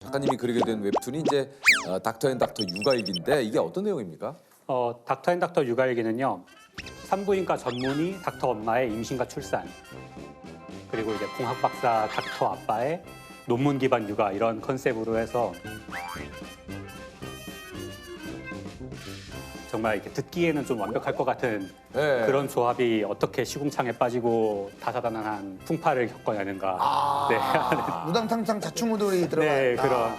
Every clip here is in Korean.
작가님이 그리게 된 웹툰이 이제 닥터 앤 닥터 육아일기인데 이게 어떤 내용입니까? 닥터 앤 닥터 육아일기는요. 산부인과 전문의 닥터 엄마의 임신과 출산, 그리고 이제 공학 박사 닥터 아빠의 논문 기반 육아 이런 컨셉으로 해서 정말 이렇게 듣기에는 좀 완벽할 것 같은 네. 그런 조합이 어떻게 시궁창에 빠지고 다사다난한 풍파를 겪어내는가. 네, 무당탕탕 자충우돌이 들어가 네 있다. 그런.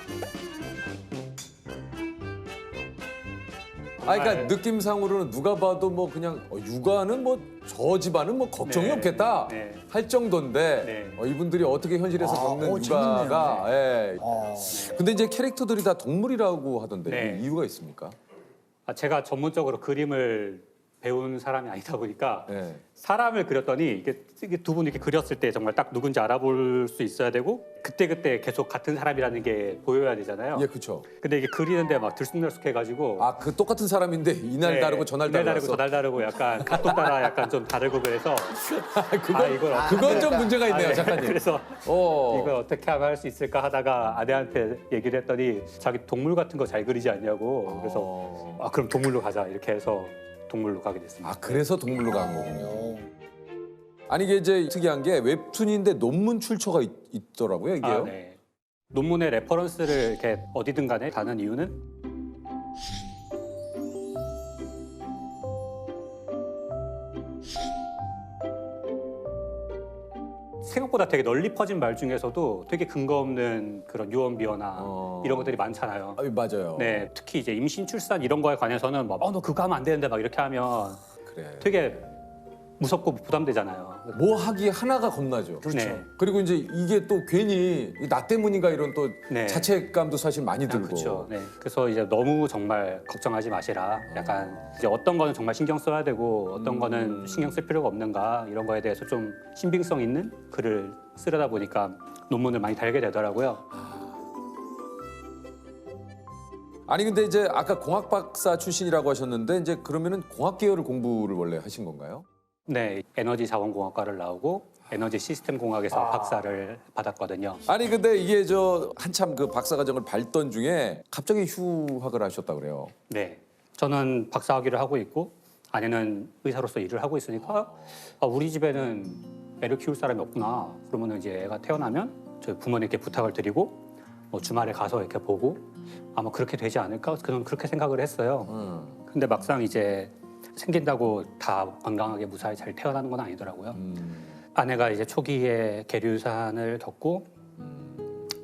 그러니까 느낌상으로는 누가 봐도 뭐 그냥 육아는 뭐 저 집안은 뭐 걱정이 네. 없겠다 네. 할 정도인데 네. 이분들이 어떻게 현실에서 겪는 재밌네요. 육아가 예. 어. 근데 이제 캐릭터들이 다 동물이라고 하던데 네. 이유가 있습니까? 제가 전문적으로 그림을 배운 사람이 아니다 보니까 예. 사람을 그렸더니 이게 두 분 이렇게 그렸을 때 정말 딱 누군지 알아볼 수 있어야 되고 그때 계속 같은 사람이라는 게 보여야 되잖아요. 예, 그렇죠. 근데 이게 그리는데 막 들쑥날쑥해가지고 아, 그 똑같은 사람인데 이날 네, 다르고 저날 이날 다르고 저날 다르고 약간 각도 따라 약간 좀 다르고 그래서 그건 좀 문제가 있네요, 네. 작가님. 그래서 어. 이걸 어떻게 하면 할 수 있을까 하다가 아내한테 얘기를 했더니 자기 동물 같은 거 잘 그리지 않냐고. 그래서 그럼 동물로 가자 이렇게 해서 동물로 가게 됐습니다. 아, 그래서 동물로 간 거군요. 아니 이게 이제 특이한 게 웹툰인데 논문 출처가 있더라고요, 이게요. 네. 논문의 레퍼런스를 이렇게 어디든 간에 가는 이유는 생각보다 되게 널리 퍼진 말 중에서도 되게 근거 없는 그런 유언비어나 이런 것들이 많잖아요. 아, 맞아요. 네, 특히 이제 임신 출산 이런 거에 관해서는 막 너 그거 하면 안 되는데 막 이렇게 하면 그래. 되게 무섭고 부담되잖아요. 뭐 하기 하나가 겁나죠. 그렇죠. 네. 그리고 이제 이게 또 괜히 나 때문인가 이런 또 네. 자책감도 사실 많이 들고. 그렇죠. 네. 그래서 이제 너무 정말 걱정하지 마시라. 약간 이제 어떤 거는 정말 신경 써야 되고 어떤 거는 신경 쓸 필요가 없는가 이런 거에 대해서 좀 신빙성 있는 글을 쓰려다 보니까 논문을 많이 달게 되더라고요. 아니 근데 이제 아까 공학 박사 출신이라고 하셨는데 이제 그러면은 공학 계열을 공부를 원래 하신 건가요? 네, 에너지 자원공학과를 나오고 에너지 시스템 공학에서 박사를 받았거든요. 아니 근데 이게 저 한참 그 박사 과정을 밟던 중에 갑자기 휴학을 하셨다 그래요. 네, 저는 박사학위를 하고 있고 아내는 의사로서 일을 하고 있으니까 우리 집에는 애를 키울 사람이 없구나. 그러면 이제 애가 태어나면 저희 부모님께 부탁을 드리고 뭐 주말에 가서 이렇게 보고 아마 그렇게 되지 않을까? 저는 그렇게 생각을 했어요. 근데 막상 이제 생긴다고 다 건강하게 무사히 잘 태어나는 건 아니더라고요. 아내가 이제 초기에 계류산을 겪고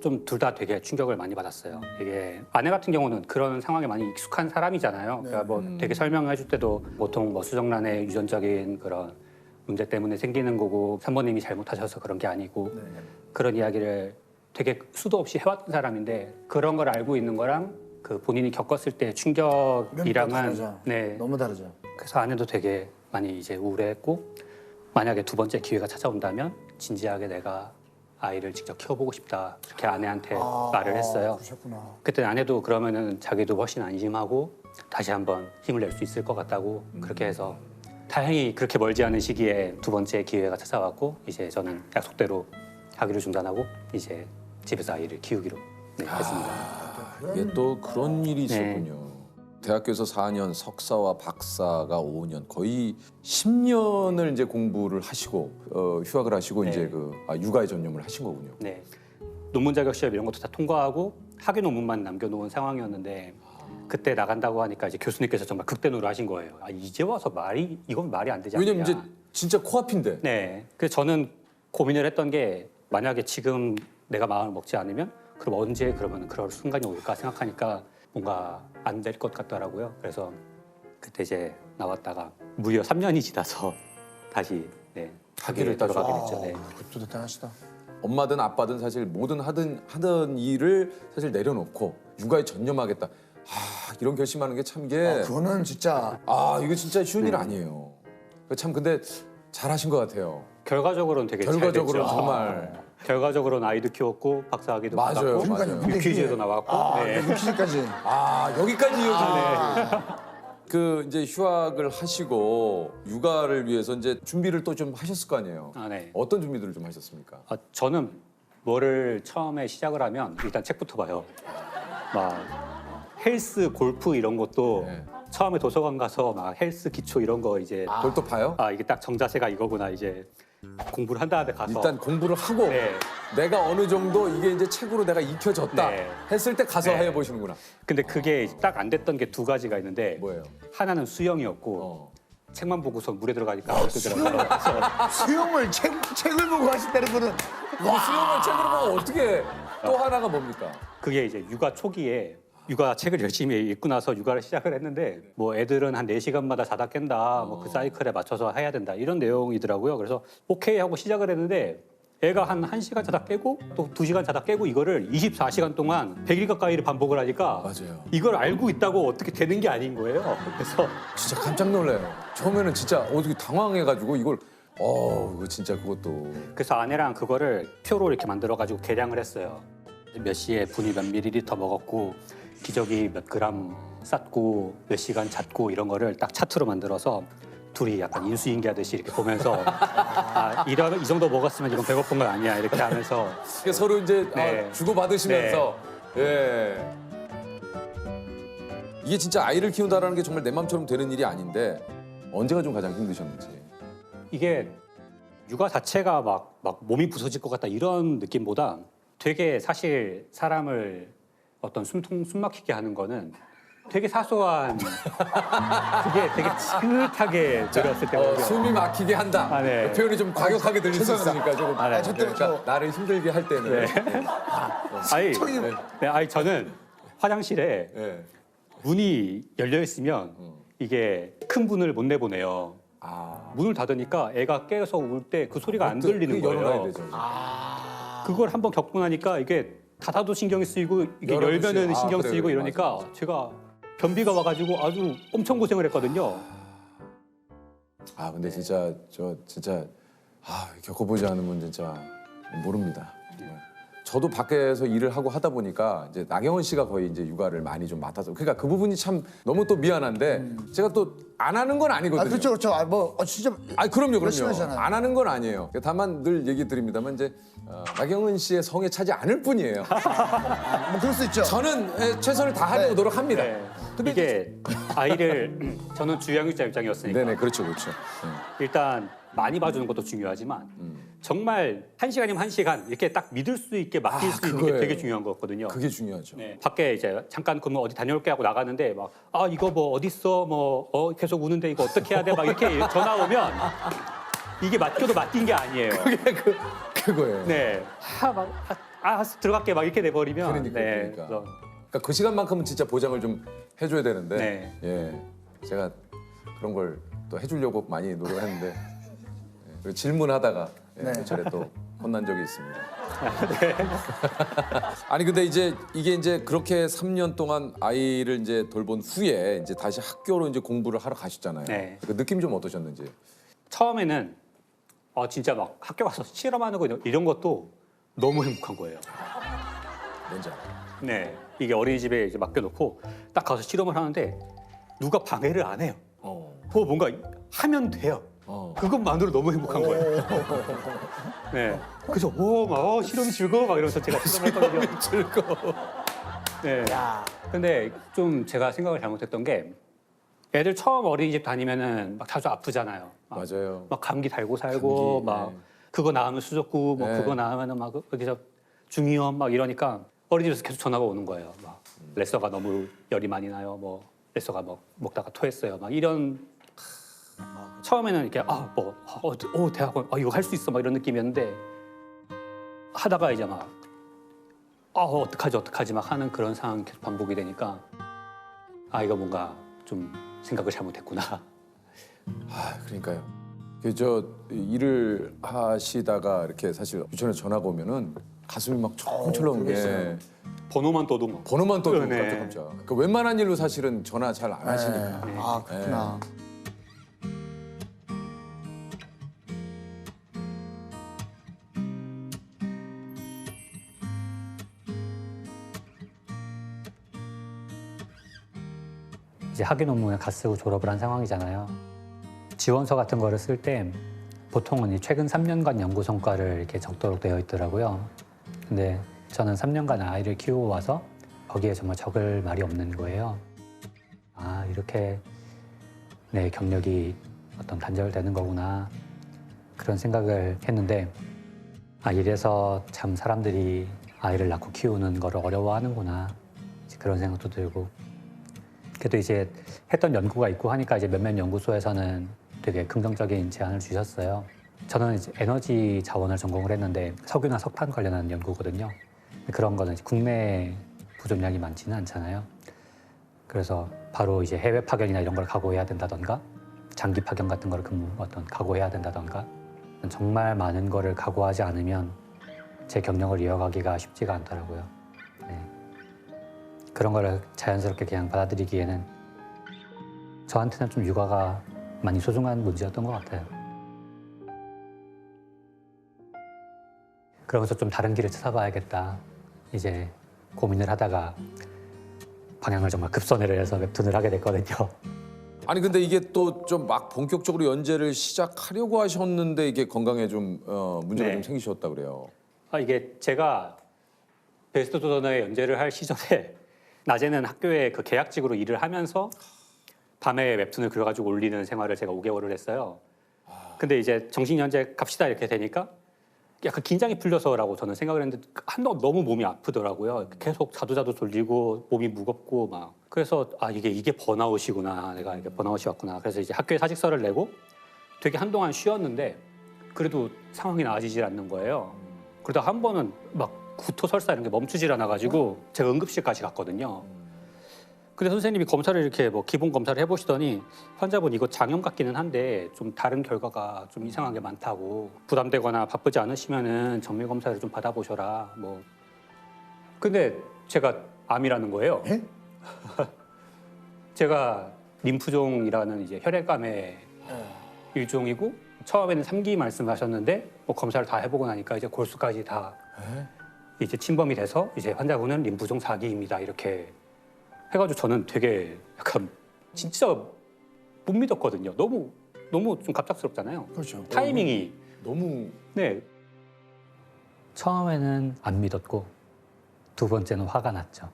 좀 둘 다 되게 충격을 많이 받았어요. 이게 아내 같은 경우는 그런 상황에 많이 익숙한 사람이잖아요. 그러니까 뭐 되게 설명해 줄 때도 보통 뭐 수정란의 유전적인 그런 문제 때문에 생기는 거고 산모님이 잘못하셔서 그런 게 아니고 그런 이야기를 되게 수도 없이 해왔던 사람인데 그런 걸 알고 있는 거랑 그 본인이 겪었을 때 충격이랑은 다르죠. 네. 너무 다르죠. 그래서 아내도 되게 많이 이제 우울해했고 만약에 두 번째 기회가 찾아온다면 진지하게 내가 아이를 직접 키워보고 싶다 이렇게 아내한테 말을 했어요. 그러셨구나. 그때 아내도 그러면은 자기도 훨씬 안심하고 다시 한번 힘을 낼 수 있을 것 같다고 그렇게 해서 다행히 그렇게 멀지 않은 시기에 두 번째 기회가 찾아왔고 이제 저는 약속대로 학위를 중단하고 이제 집에서 아이를 키우기로 했습니다. 이게 또 그런 일이 네. 있었군요. 대학교에서 4년, 석사와 박사가 5년, 거의 10년을 이제 공부를 하시고 휴학을 하시고 네. 이제 육아에 전념을 하신 거군요. 네. 논문 자격 시험 이런 것도 다 통과하고 학위 논문만 남겨놓은 상황이었는데 그때 나간다고 하니까 이제 교수님께서 정말 극대노를 하신 거예요. 이제 와서 이건 말이 안 되지 않냐. 왜냐면 이제 진짜 코앞인데. 네. 그래서 저는 고민을 했던 게 만약에 지금 내가 마음을 먹지 않으면 그럼 언제 그러면 그럴 순간이 올까 생각하니까 뭔가 안 될 것 같더라고요. 그래서 그때 이제 나왔다가 무려 3년이 지나서 다시 학위를 따서. 들어가게 됐죠. 네. 그것도 대단하시다. 엄마든 아빠든 사실 모든 하던 일을 사실 내려놓고 육아에 전념하겠다. 이런 결심하는 게 참 이게 그거는 진짜 이거 진짜 쉬운 일 아니에요. 참 근데 잘하신 것 같아요. 결과적으로는 되게 결과적으로 잘 됐죠. 정말 결과적으로 아이도 키웠고 박사학위도 맞아요, 받았고 맞아요. 근데 퀴즈에도 이게- 나왔고 네. 유퀴즈까지. 여기까지 이어지네. 그 이제 휴학을 하시고 육아를 위해서 이제 준비를 또 좀 하셨을 거 아니에요. 네. 어떤 준비들을 좀 하셨습니까? 저는 뭐를 처음에 시작을 하면 일단 책부터 봐요. 막 헬스, 골프 이런 것도 네. 처음에 도서관 가서 막 헬스 기초 이런 거 이제 그걸 또 봐요? 이게 딱 정자세가 이거구나 이제 공부를 한 다음에 가서 일단 공부를 하고 네. 내가 어느 정도 이게 이제 책으로 내가 익혀졌다 네. 했을 때 가서 네. 해보시는구나. 근데 그게 딱 안 됐던 게 두 가지가 있는데 뭐예요? 하나는 수영이었고 어. 책만 보고서 물에 들어가니까 안 뜨더라고요. 그래서 수영을 책을 보고 하신다는 거는 그 수영을 책으로 보면 어떻게 또 하나가 뭡니까? 그게 이제 육아 초기에 육아 책을 열심히 읽고 나서 육아를 시작을 했는데 뭐 애들은 한 4시간마다 자다 깬다. 뭐 그 사이클에 맞춰서 해야 된다. 이런 내용이더라고요. 그래서 오케이 하고 시작을 했는데 애가 한 1시간 자다 깨고 또 2시간 자다 깨고 이거를 24시간 동안 100일 가까이를 반복을 하니까 맞아요. 이걸 알고 있다고 어떻게 되는 게 아닌 거예요. 그래서 진짜 깜짝 놀라요. 처음에는 진짜 어떻게 당황해가지고 이걸 이거 진짜 그것도 그래서 아내랑 그거를 표로 이렇게 만들어 가지고 계량을 했어요. 몇 시에 분이 몇 밀리리터 먹었고 기저귀 몇 그램 쌌고 몇 시간 잤고 이런 거를 딱 차트로 만들어서 둘이 약간 인수인계하듯이 이렇게 보면서 이 정도 먹었으면 이건 배고픈 건 아니야 이렇게 하면서 서로 이제 네. 주고 받으시면서 예. 이게 진짜 아이를 키운다라는 게 정말 내 마음처럼 되는 일이 아닌데 언제가 좀 가장 힘드셨는지. 이게 육아 자체가 막 몸이 부서질 것 같다 이런 느낌보다 되게 사실 사람을 어떤 숨 막히게 하는 거는 되게 사소한 그게 되게 지긋하게 들었을 때거든요. 숨이 막히게 한다. 아, 네. 그 표현이 좀 과격하게 들릴 수 있으니까 조금. 아, 네. 저 때문에 그러니까 나를 힘들게 할 때는. 아니 저는 화장실에 예. 문이 열려 있으면 이게 큰 분을 못 내보내요. 아. 문을 닫으니까 애가 깨서 울 때 그 소리가 안 들리는 그거 열어놔야 거예요. 되죠. 그걸 한번 겪고 나니까 이게 닫아도 신경이 쓰이고 이게 열어도 열면은 쓰이고. 신경 그래, 쓰이고 그래. 이러니까 맞아. 제가 변비가 와가지고 아주 엄청 고생을 했거든요. 근데 진짜 겪어보지 않으면 진짜 모릅니다. 정말. 저도 밖에서 일을 하고 하다 보니까 이제 나경원 씨가 거의 이제 육아를 많이 좀 맡아서 그러니까 그 부분이 참 너무 또 미안한데 제가 또 안 하는 건 아니거든요. 그렇죠 그렇죠. 진짜 그럼요. 열심히 하잖아요. 안 하는 건 아니에요. 다만 늘 얘기 드립니다만 이제 나경원 씨의 성에 차지 않을 뿐이에요. 뭐 그럴 수 있죠. 저는 최선을 다하려고 네. 노력합니다. 네. 근데 이게 아이를 저는 주養유자 입장이었으니까 네네 그렇죠. 일단 많이 봐주는 것도 중요하지만 정말 1시간이면 1시간 이렇게 딱 믿을 수 있게 맡길 수 있는 게 그거예요. 되게 중요한 거거든요. 그게 중요하죠. 네, 밖에 이제 잠깐 그러면 어디 다녀올게 하고 나가는데 막 이거 뭐 어디 있어 계속 우는데 이거 어떻게 해야 돼 막 이렇게 전화 오면 이게 맡겨도 맡긴 게 아니에요. 그거예요. 네, 들어갈게 막 이렇게 돼버리면 그러니까. 그래서 그러니까 그 시간만큼은 진짜 보장을 좀 해줘야 되는데 네. 예 제가 그런 걸 또 해주려고 많이 노력했는데 그리고 질문하다가 네. 저래 또 혼난 적이 있습니다. 아니 근데 이게 이제 그렇게 3년 동안 아이를 이제 돌본 후에 이제 다시 학교로 이제 공부를 하러 가셨잖아요. 네. 그 느낌 좀 어떠셨는지. 처음에는 진짜 막 학교 가서 실험하는 거 이런 것도 너무 행복한 거예요. 뭔지 알아요? 네, 이게 어린이집에 이제 맡겨놓고 딱 가서 실험을 하는데 누가 방해를 안 해요. 뭔가 하면 돼요. 그것만으로 너무 행복한 거예요. 네, 그래서 막 실험 즐거워 막 이러면서 제가 실험했거든요. 즐거워. 네. 근데 좀 제가 생각을 잘못했던 게 애들 처음 어린이집 다니면은 막 자주 아프잖아요. 맞아요. 막 감기 달고 살고 감기, 막 네. 그거 나으면 수족구 뭐 네. 그거 나으면은 막 여기서 중이염 막 이러니까 어린이집에서 계속 전화가 오는 거예요. 막 레서가 너무 열이 많이 나요. 뭐 레서가 먹다가 토했어요. 막 이런 처음에는 이렇게 대학원 이거 할 수 있어 막 이런 느낌이었는데 하다가 이제 막 어떡하지 막 하는 그런 상황이 계속 반복이 되니까 이거 뭔가 좀 생각을 잘못했구나. 그러니까요. 저 일을 하시다가 이렇게 사실 유치원에 전화가 오면은 가슴이 막 철렁철렁 게 번호만 떠도 막 번호만 떠도 네. 깜짝깜짝. 그 웬만한 일로 사실은 전화 잘 안 하시니까. 그렇구나. 이제 학위 논문을 갓 쓰고 졸업을 한 상황이잖아요. 지원서 같은 거를 쓸 때 보통은 이 최근 3년간 연구 성과를 이렇게 적도록 되어 있더라고요. 근데 저는 3년간 아이를 키우고 와서 거기에 정말 적을 말이 없는 거예요. 아, 이렇게 내 경력이 어떤 단절되는 거구나. 그런 생각을 했는데, 아, 이래서 참 사람들이 아이를 낳고 키우는 거를 어려워하는구나. 이제 그런 생각도 들고. 그래도 이제 했던 연구가 있고 하니까 이제 몇몇 연구소에서는 되게 긍정적인 제안을 주셨어요. 저는 이제 에너지 자원을 전공을 했는데 석유나 석탄 관련한 연구거든요. 그런 거는 이제 국내 부족량이 많지는 않잖아요. 그래서 바로 이제 해외 파견이나 이런 걸 각오해야 된다던가 장기 파견 같은 걸 각오해야 된다던가 정말 많은 거를 각오하지 않으면 제 경력을 이어가기가 쉽지가 않더라고요. 네. 그런 거를 자연스럽게 그냥 받아들이기에는 저한테는 좀 육아가 많이 소중한 문제였던 것 같아요. 그러면서 좀 다른 길을 찾아봐야겠다. 이제 고민을 하다가 방향을 정말 급선회를 해서 웹툰을 하게 됐거든요. 아니 근데 이게 또 좀 막 본격적으로 연재를 시작하려고 하셨는데 이게 건강에 좀 문제가 네. 좀 생기셨다 그래요. 아, 이게 제가 베스트 도전에 연재를 할 시절에 낮에는 학교에 그 계약직으로 일을 하면서 밤에 웹툰을 그려가지고 올리는 생활을 제가 5개월을 했어요. 근데 이제 정식 연재 갑시다 이렇게 되니까 약간 긴장이 풀려서라고 저는 생각을 했는데 한동안 너무 몸이 아프더라고요. 계속 자두자두 졸리고 몸이 무겁고 막. 그래서 아, 이게 번아웃이구나. 내가 이게 번아웃이 왔구나. 그래서 이제 학교에 사직서를 내고 되게 한동안 쉬었는데 그래도 상황이 나아지질 않는 거예요. 그러다 한 번은 막 구토 설사 이런 게 멈추질 않아가지고 제가 응급실까지 갔거든요. 근데 선생님이 검사를 이렇게 뭐 기본 검사를 해보시더니 환자분 이거 장염 같기는 한데 좀 다른 결과가 좀 이상한 게 많다고 부담되거나 바쁘지 않으시면은 정밀 검사를 좀 받아보셔라 뭐. 근데 제가 암이라는 거예요. 에? 제가 림프종이라는 이제 혈액암의 일종이고 처음에는 3기 말씀하셨는데 뭐 검사를 다 해보고 나니까 이제 골수까지 다 이제 침범이 돼서 이제 환자분은 림프종 4기입니다 이렇게 해가지고 저는 되게 약간 진짜 못 믿었거든요. 너무 좀 갑작스럽잖아요. 그렇죠. 타이밍이. 너무 네. 처음에는 안 믿었고 두 번째는 화가 났죠.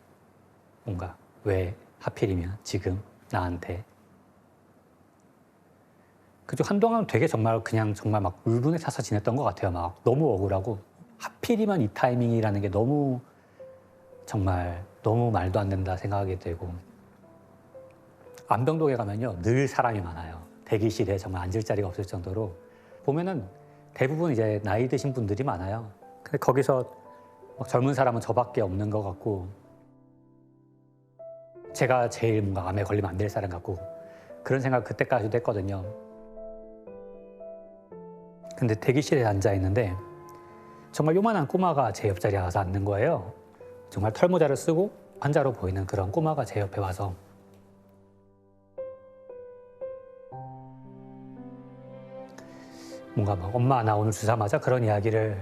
뭔가 왜 하필이면 지금 나한테. 그죠. 한동안 되게 정말 막 울분에 차서 지냈던 것 같아요. 막 너무 억울하고 하필이면 이 타이밍이라는 게 너무 정말 너무 말도 안 된다 생각하게 되고. 안병동에 가면요 늘 사람이 많아요. 대기실에 정말 앉을 자리가 없을 정도로 보면은 대부분 이제 나이 드신 분들이 많아요. 근데 거기서 막 젊은 사람은 저밖에 없는 것 같고 제가 제일 뭔가 암에 걸리면 안 될 사람 같고 그런 생각 그때까지도 했거든요. 근데 대기실에 앉아 있는데 정말 요만한 꼬마가 제 옆자리에 와서 앉는 거예요. 정말 털모자를 쓰고 환자로 보이는 그런 꼬마가 제 옆에 와서 뭔가 막 엄마 나 오늘 주사 맞아? 그런 이야기를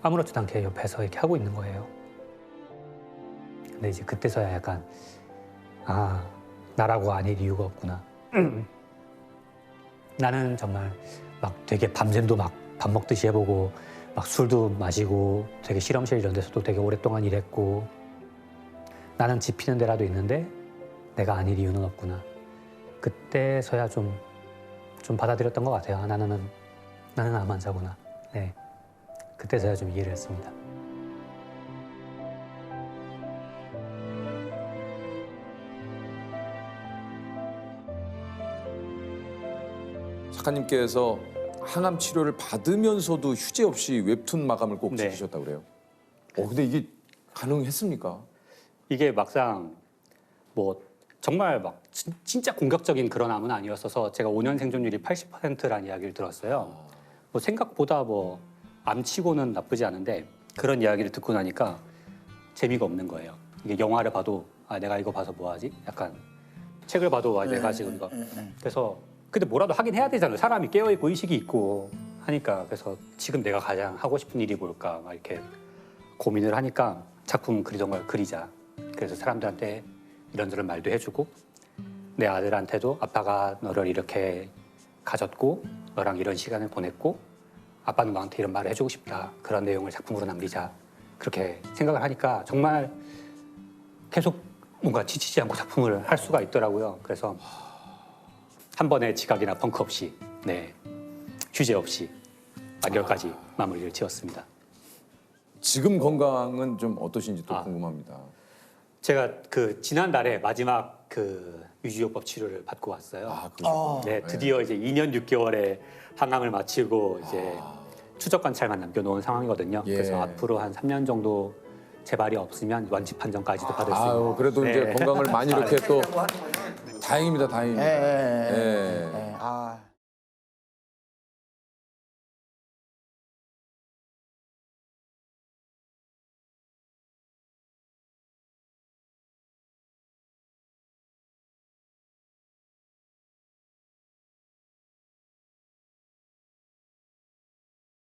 아무렇지도 않게 옆에서 이렇게 하고 있는 거예요. 근데 이제 그때서야 약간 아, 나라고 아닐 이유가 없구나. 나는 정말 막 되게 밤샘도 막 밥 먹듯이 해보고 막 술도 마시고 되게 실험실 이런 데서도 되게 오랫동안 일했고 나는 지피는 데라도 있는데 내가 아닐 이유는 없구나. 그때서야 좀 받아들였던 것 같아요. 아, 나는 암 환자구나. 네, 그때서야 좀 이해를 했습니다. 작가님께서 항암 치료를 받으면서도 휴재 없이 웹툰 마감을 꼭 네. 지키셨다고 그래요. 근데 이게 가능했습니까? 이게 막상 뭐 정말 막 진짜 공격적인 그런 암은 아니었어서 제가 5년 생존율이 80%라는 이야기를 들었어요. 뭐 생각보다 뭐 암치고는 나쁘지 않은데 그런 이야기를 듣고 나니까 재미가 없는 거예요. 이게 영화를 봐도 아 내가 이거 봐서 뭐 하지? 약간 책을 봐도 아 내가 지금 이거 그래서 근데 뭐라도 하긴 해야 되잖아요. 사람이 깨어있고 의식이 있고 하니까 그래서 지금 내가 가장 하고 싶은 일이 뭘까 막 이렇게 고민을 하니까 작품 그리던 걸 그리자. 그래서 사람들한테 이런저런 말도 해주고 내 아들한테도 아빠가 너를 이렇게 가졌고 너랑 이런 시간을 보냈고 아빠는 너한테 이런 말을 해주고 싶다. 그런 내용을 작품으로 남기자. 그렇게 생각을 하니까 정말 계속 뭔가 지치지 않고 작품을 할 수가 있더라고요. 그래서 한 번의 지각이나 펑크 없이, 네, 휴재 없이 완결까지 마무리를 지었습니다. 지금 건강은 좀 어떠신지 또 아. 궁금합니다. 제가 그 지난달에 마지막 그 유지요법 치료를 받고 왔어요. 아, 그러셨구나. 네, 드디어 이제 2년 6개월의 항암을 마치고 이제 추적 관찰만 남겨놓은 상황이거든요. 예. 그래서 앞으로 한 3년 정도 재발이 없으면 완치 판정까지도 받을 수 있는. 아유, 그래도 이제 네. 건강을 많이 이렇게 또 다행입니다, 다행입니다. 예, 예, 예. 예. 예. 아.